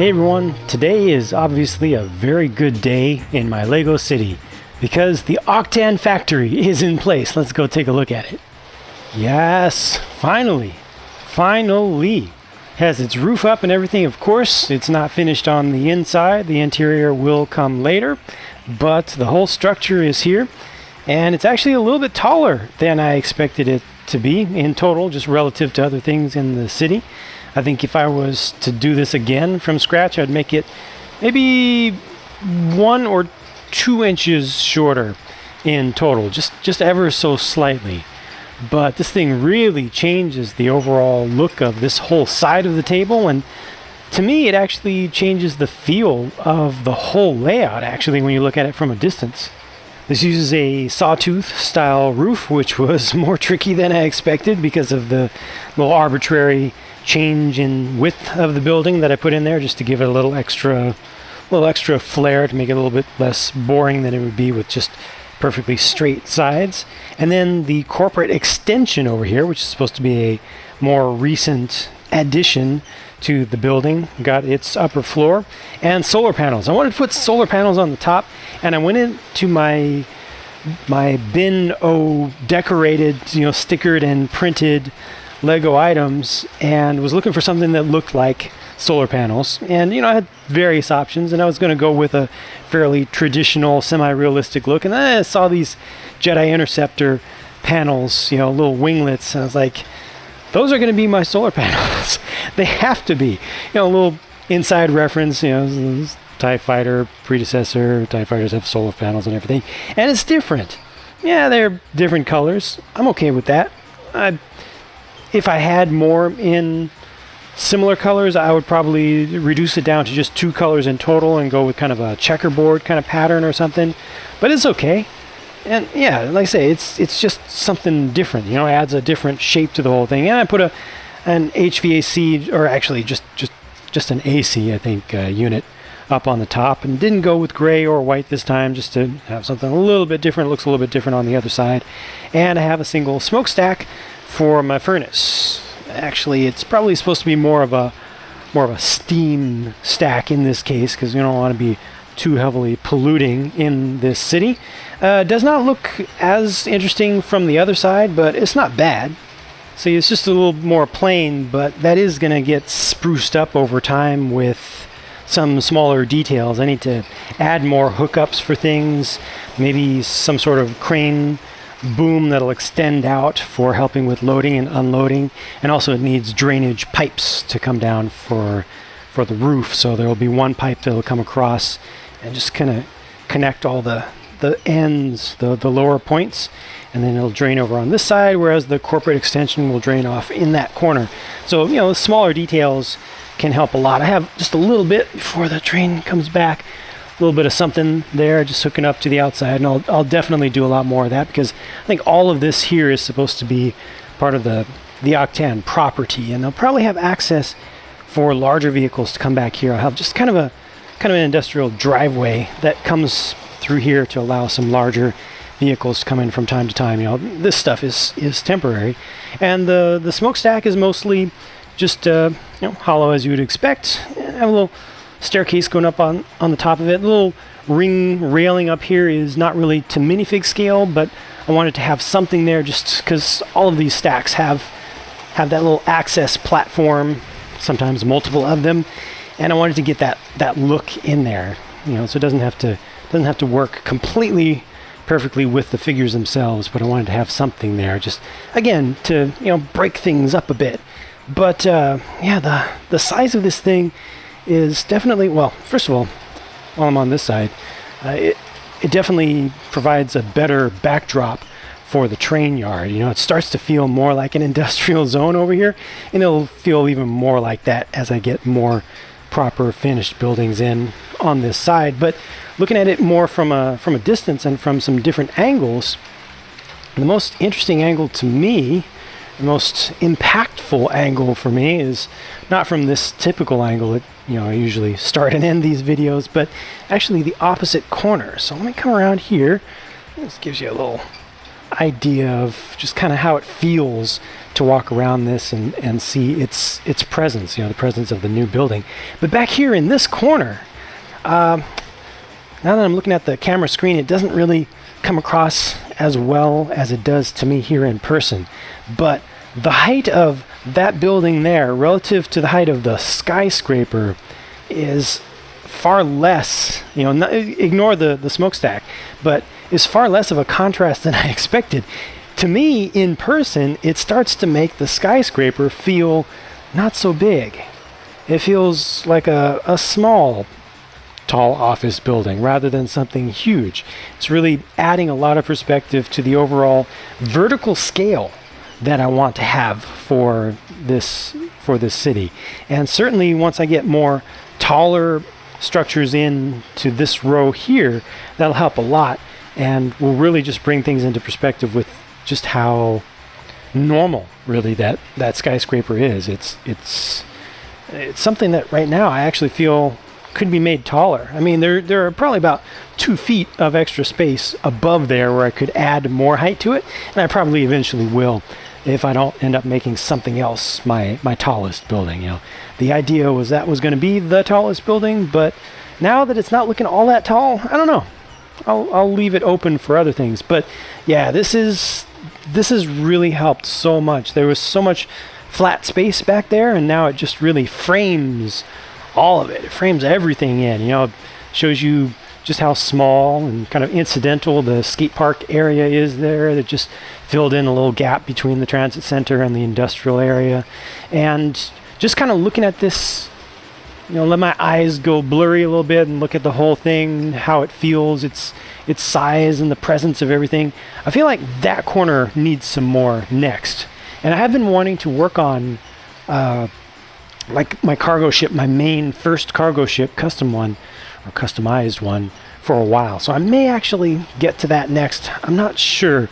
Hey everyone, today is obviously a very good day in my Lego city because the Octan Factory is in place. Let's go take a look at it. Yes, finally. Has its roof up and everything. Of course, it's not finished on the inside. The interior will come later, but the whole structure is here and it's actually a little bit taller than I expected it to be in total, just relative to other things in the city. I think if I was to do this again from scratch, I'd make it maybe 1 or 2 inches shorter in total, just ever so slightly. But this thing really changes the overall look of this whole side of the table, and to me it actually changes the feel of the whole layout actually when you look at it from a distance. This uses a sawtooth style roof, which was more tricky than I expected because of the little arbitrary change in width of the building that I put in there, just to give it a little extra flair, to make it a little bit less boring than it would be with just perfectly straight sides. And then the corporate extension over here, which is supposed to be a more recent addition to the building, got its upper floor and solar panels. I wanted to put solar panels on the top, and I went into my bin o decorated, stickered and printed Lego items and was looking for something that looked like solar panels. And I had various options, and I was going to go with a fairly traditional, semi-realistic look. And then I saw these Jedi Interceptor panels, little winglets, and I was like, those are going to be my solar panels. They have to be. A little inside reference, TIE Fighter predecessor. TIE Fighters have solar panels and everything. And it's different. Yeah, they're different colors. I'm okay with that. If I had more in similar colors, I would probably reduce it down to just 2 colors in total and go with kind of a checkerboard kind of pattern or something. But it's okay. And yeah, like I say, it's just something different. Adds a different shape to the whole thing. And I put an HVAC, or actually just an AC, I think, unit up on the top, and didn't go with gray or white this time, just to have something a little bit different. It looks a little bit different on the other side. And I have a single smokestack for my furnace. Actually, it's probably supposed to be more of a steam stack in this case, because we don't want to be too heavily polluting in this city. Does not look as interesting from the other side, but it's not bad. See, it's just a little more plain, but that is going to get spruced up over time with some smaller details. I need to add more hookups for things, maybe some sort of crane boom that'll extend out for helping with loading and unloading, and also it needs drainage pipes to come down for the roof. So there will be one pipe that'll come across and just kind of connect all the ends, the lower points, and then it'll drain over on this side, whereas the corporate extension will drain off in that corner. So smaller details can help a lot. I have just a little bit before the train comes back, a little bit of something there, just hooking up to the outside, and I'll definitely do a lot more of that, because I think all of this here is supposed to be part of the Octan property, and they'll probably have access for larger vehicles to come back here. I'll have just kind of an industrial driveway that comes through here to allow some larger vehicles to come in from time to time. This stuff is temporary, and the smokestack is mostly just hollow, as you would expect. I have a little staircase going up on the top of it. The little ring railing up here is not really to minifig scale, but I wanted to have something there just because all of these stacks have that little access platform, sometimes multiple of them, and I wanted to get that look in there, so it doesn't have to work completely perfectly with the figures themselves, but I wanted to have something there, just again to break things up a bit. But the size of this thing is definitely, well, first of all, while I'm on this side, it definitely provides a better backdrop for the train yard. It starts to feel more like an industrial zone over here, and it'll feel even more like that as I get more proper finished buildings in on this side. But looking at it more from a distance and from some different angles, the most interesting angle to me, the most impactful angle for me, is not from this typical angle that I usually start and end these videos, but actually the opposite corner. So let me come around here. This gives you a little idea of just kind of how it feels to walk around this and see its presence, the presence of the new building. But back here in this corner, now that I'm looking at the camera screen, it doesn't really come across as well as it does to me here in person. But the height of that building there relative to the height of the skyscraper is far less, ignore the smokestack, but is far less of a contrast than I expected. To me, in person, it starts to make the skyscraper feel not so big. It feels like a small, tall office building rather than something huge. It's really adding a lot of perspective to the overall vertical scale that I want to have for this city. And certainly once I get more taller structures into this row here, that'll help a lot and will really just bring things into perspective with just how normal really that skyscraper is. It's something that right now I actually feel could be made taller. I mean, there are probably about 2 feet of extra space above there where I could add more height to it, and I probably eventually will if I don't end up making something else my tallest building. The idea was that was going to be the tallest building, but now that it's not looking all that tall, I don't know. I'll leave it open for other things. But yeah, this has really helped so much. There was so much flat space back there, and now it just really frames all of it. It frames everything in. It shows you just how small and kind of incidental the skate park area is there. That just filled in a little gap between the transit center and the industrial area. And just kind of looking at this, let my eyes go blurry a little bit and look at the whole thing, how it feels, its size and the presence of everything. I feel like that corner needs some more next. And I have been wanting to work on like my cargo ship, my main first cargo ship, custom one, or customized one, for a while. So I may actually get to that next. I'm not sure.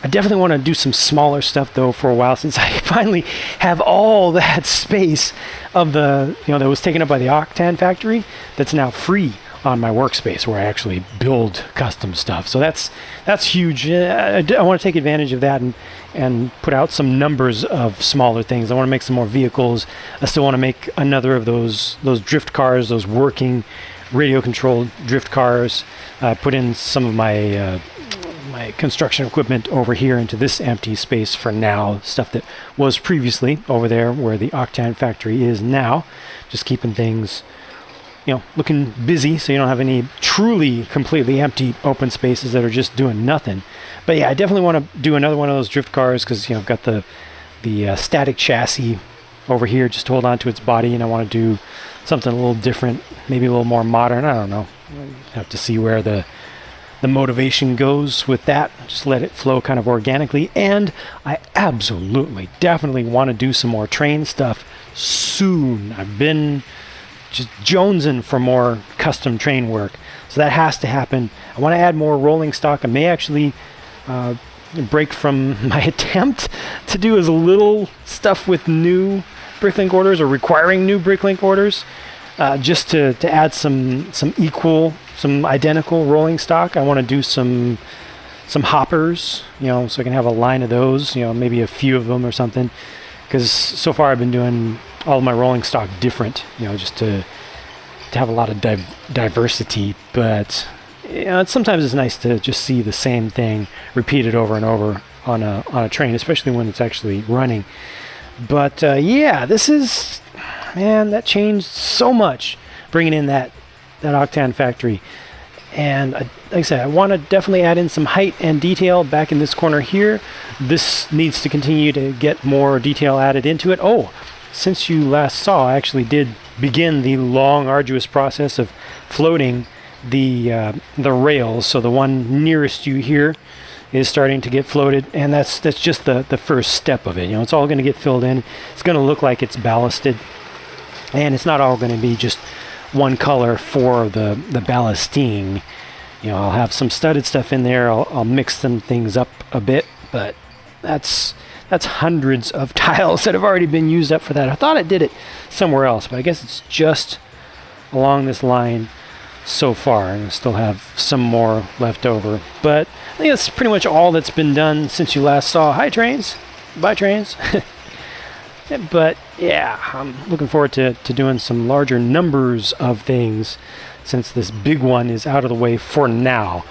I definitely want to do some smaller stuff though for a while, since I finally have all that space of the, that was taken up by the Octan Factory that's now free on my workspace where I actually build custom stuff. So that's huge. I want to take advantage of that and put out some numbers of smaller things. I want to make some more vehicles. I still want to make another of those drift cars, those working radio controlled drift cars. I put in some of my my construction equipment over here into this empty space for now, stuff that was previously over there where the Octan Factory is now, just keeping things looking busy, so you don't have any truly completely empty open spaces that are just doing nothing. But yeah, I definitely want to do another one of those drift cars because I've got the static chassis over here just to hold on to its body, and I want to do something a little different, maybe a little more modern. I don't know. Have to see where the motivation goes with that. Just let it flow kind of organically. And I absolutely, definitely want to do some more train stuff soon. I've been just jonesing for more custom train work, so that has to happen. I want to add more rolling stock. I may actually break from my attempt to do as little stuff with new bricklink orders or requiring new bricklink orders, just to add some identical rolling stock. I want to do some hoppers, so I can have a line of those, maybe a few of them or something, because so far I've been doing all of my rolling stock different, just to have a lot of diversity. But sometimes it's nice to just see the same thing repeated over and over on a train, especially when it's actually running. But yeah, that changed so much bringing in that Octan Factory. And like I said, I want to definitely add in some height and detail back in this corner here. This needs to continue to get more detail added into it. Oh, since you last saw, I actually did begin the long, arduous process of floating the rails. So the one nearest you here is starting to get floated, and that's just the first step of it. It's all going to get filled in. It's going to look like it's ballasted, and it's not all going to be just one color for the ballasting. I'll have some studded stuff in there. I'll mix some things up a bit, but that's hundreds of tiles that have already been used up for that. I thought I did it somewhere else, but I guess it's just along this line so far, and I still have some more left over. But I think that's pretty much all that's been done since you last saw. Hi trains, bye trains. But yeah, I'm looking forward to doing some larger numbers of things since this big one is out of the way for now.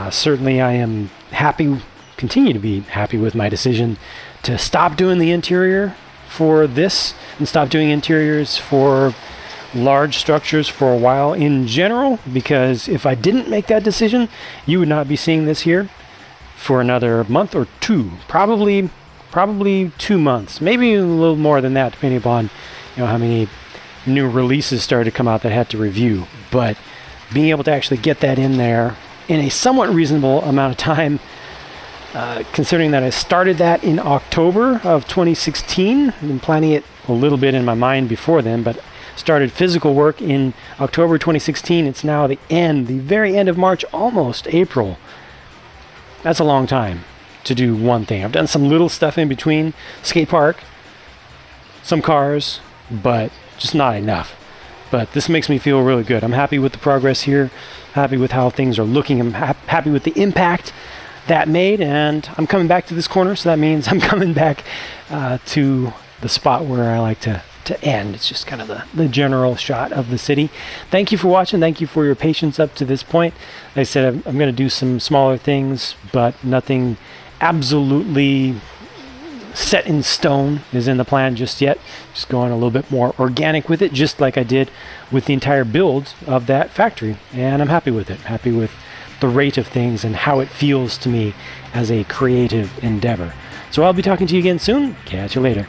Certainly I am happy, continue to be happy with my decision to stop doing the interior for this and stop doing interiors for large structures for a while in general, because if I didn't make that decision, you would not be seeing this here for another month or two, probably 2 months, maybe a little more than that, depending upon how many new releases started to come out that I had to review. But being able to actually get that in there in a somewhat reasonable amount of time, considering that I started that in October of 2016, I've been planning it a little bit in my mind before then, but started physical work in October 2016. It's now the very end of March, almost April. That's a long time to do one thing. I've done some little stuff in between, skate park, some cars, but just not enough. But this makes me feel really good. I'm happy with the progress here, happy with how things are looking. I'm happy with the impact that made, and I'm coming back to this corner, so that means I'm coming back to the spot where I like to end. It's just kind of the general shot of the city. Thank you for watching. Thank you for your patience up to this point. Like I said, I'm going to do some smaller things, but nothing absolutely set in stone is in the plan just yet. Just going a little bit more organic with it, just like I did with the entire build of that factory. And I'm happy with it. Happy with the rate of things and how it feels to me as a creative endeavor. So I'll be talking to you again soon. Catch you later.